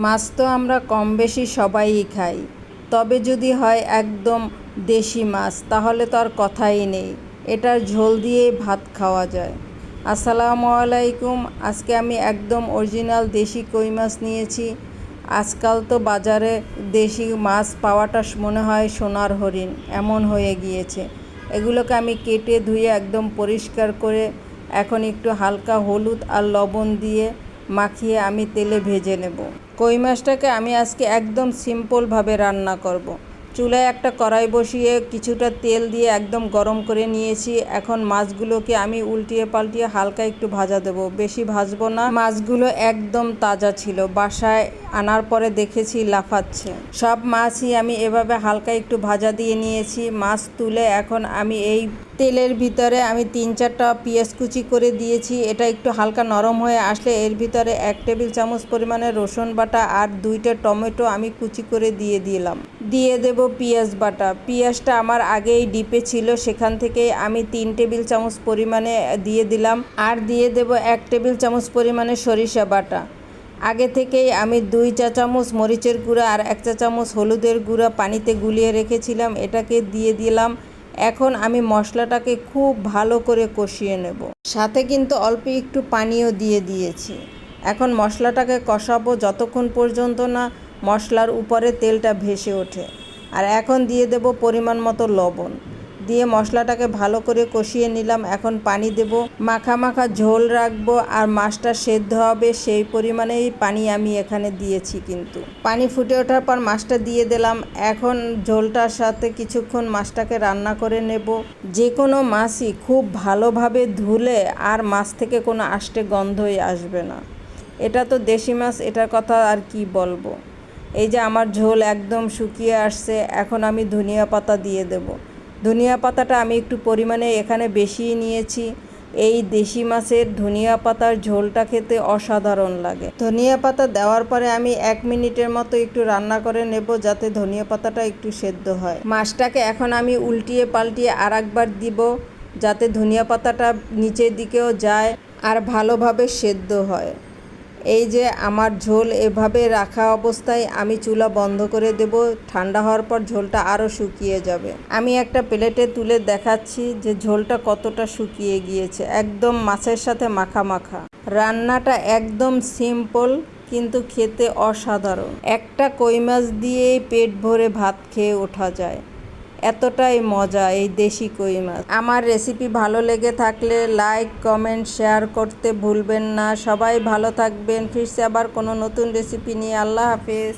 মাছ তো আমরা কম বেশি সবাই খাই, তবে যদি হয় একদম দেশি মাছ তাহলে তো আর কথাই নেই, এটার ঝোল দিয়েই ভাত খাওয়া যায়। আসসালামু আলাইকুম। আজকে আমি একদম অরিজিনাল দেশি কই মাছ নিয়েছি। আজকাল তো বাজারে দেশি মাছ পাওয়াটা মনে হয় সোনার হরিণ এমন হয়ে গিয়েছে। এগুলোকে আমি কেটে ধুয়ে একদম পরিষ্কার করে এখন একটু হালকা হলুদ আর লবণ দিয়ে মাখিয়ে আমি তেলে ভেজে নেব। কই মাছটাকে আমি আজকে একদম সিম্পলভাবে রান্না করব। চুলায় একটা কড়াই বসিয়ে কিছুটা তেল দিয়ে একদম গরম করে নিয়েছি। এখন মাছগুলোকে আমি উল্টিয়ে পাল্টিয়ে হালকা একটু ভাজা দেব, বেশি ভাজবো না। মাছগুলো একদম তাজা ছিল, বাসায় আনার পরে দেখেছি লাফাচ্ছে। সব মাছই আমি এভাবে হালকা একটু ভাজা দিয়ে নিয়েছি। মাছ তুলে এখন আমি এই তেলের ভিতরে আমি 3-4টা পেঁয়াজ কুচি করে দিয়েছি। এটা একটু হালকা নরম হয়ে আসলে এর ভিতরে 1 টেবিল চামচ পরিমাণে রসুন বাটা আর 2টা টমেটো আমি কুচি করে দিয়ে দিলাম। দিয়ে দেব পেঁয়াজ বাটা। পেঁয়াজটা আমার আগেই ডিপে ছিল, সেখান থেকে আমি 3 টেবিল চামচ পরিমাণে দিয়ে দিলাম। আর দিয়ে দেব 1 টেবিল চামচ পরিমাণে সরিষা বাটা। আগে থেকেই আমি 2 চা চামচ মরিচের গুঁড়া আর 1 চা চামচ হলুদের গুঁড়া পানিতে গুলিয়ে রেখেছিলাম, এটাকে দিয়ে দিলাম। এখন আমি মশলাটাকে খুব ভালো করে কষিয়ে নেব, সাথে কিন্তু অল্প একটু পানিও দিয়ে দিয়েছি। এখন মশলাটাকে কষাবো যতক্ষণ পর্যন্ত না মশলার উপরে তেলটা ভেসে ওঠে। আর এখন দিয়ে দেব পরিমাণ মতো লবণ, দিয়ে মশলাটাকে ভালো করে কষিয়ে নিলাম। এখন পানি দেব, মাখা মাখা ঝোল রাখবো আর মাছটা সেদ্ধ হবে সেই পরিমাণেই পানি আমি এখানে দিয়েছি। কিন্তু পানি ফুটে ওঠার পর মাছটা দিয়ে দিলাম। এখন ঝোলটার সাথে কিছুক্ষণ মাছটাকে রান্না করে নেব। যে কোনো মাছই খুব ভালোভাবে ধুলে আর মাছ থেকে কোনো আষ্টে গন্ধই আসবে না। এটা তো দেশি মাছ, এটার কথা আর কি বলবো। এই যে আমার ঝোল একদম শুকিয়ে আসছে, এখন আমি ধনিয়া পাতা দিয়ে দেব। ধনিয়া পাতাটা আমি একটু পরিমাণে এখানে বেশিই নিয়েছি। এই দেশি মাছের ধনিয়া পাতার ঝোলটা খেতে অসাধারণ লাগে। ধনিয়া পাতা দেওয়ার পরে আমি 1 মিনিটের মতো একটু রান্না করে নেব, যাতে ধনিয়া পাতাটা একটু সেদ্ধ হয়। মাছটাকে এখন আমি উল্টিয়ে পাল্টিয়ে আরেকবার দিব, যাতে ধনিয়া পাতাটা নিচের দিকেও যায় আর ভালোভাবে সেদ্ধ হয়। এই যে আমার ঝোল এভাবে রাখা অবস্থায় আমি চুলা বন্ধ করে দেব। ঠান্ডা হওয়ার পর ঝোলটা আরও শুকিয়ে যাবে। আমি একটা প্লেটে তুলে দেখাচ্ছি যে ঝোলটা কতটা শুকিয়ে গিয়েছে, একদম মাছের সাথে মাখা মাখা। রান্নাটা একদম সিম্পল কিন্তু খেতে অসাধারণ। একটা কই মাছ দিয়েই পেট ভরে ভাত খেয়ে ওঠা যায়, এতটাই মজা এই দেশি কই মাছ। আমার রেসিপি ভালো লেগে থাকলে লাইক, কমেন্ট, শেয়ার করতে ভুলবেন না। সবাই ভালো থাকবেন। ফিরছে আবার কোনো নতুন রেসিপি নিয়ে। আল্লাহ হাফেজ।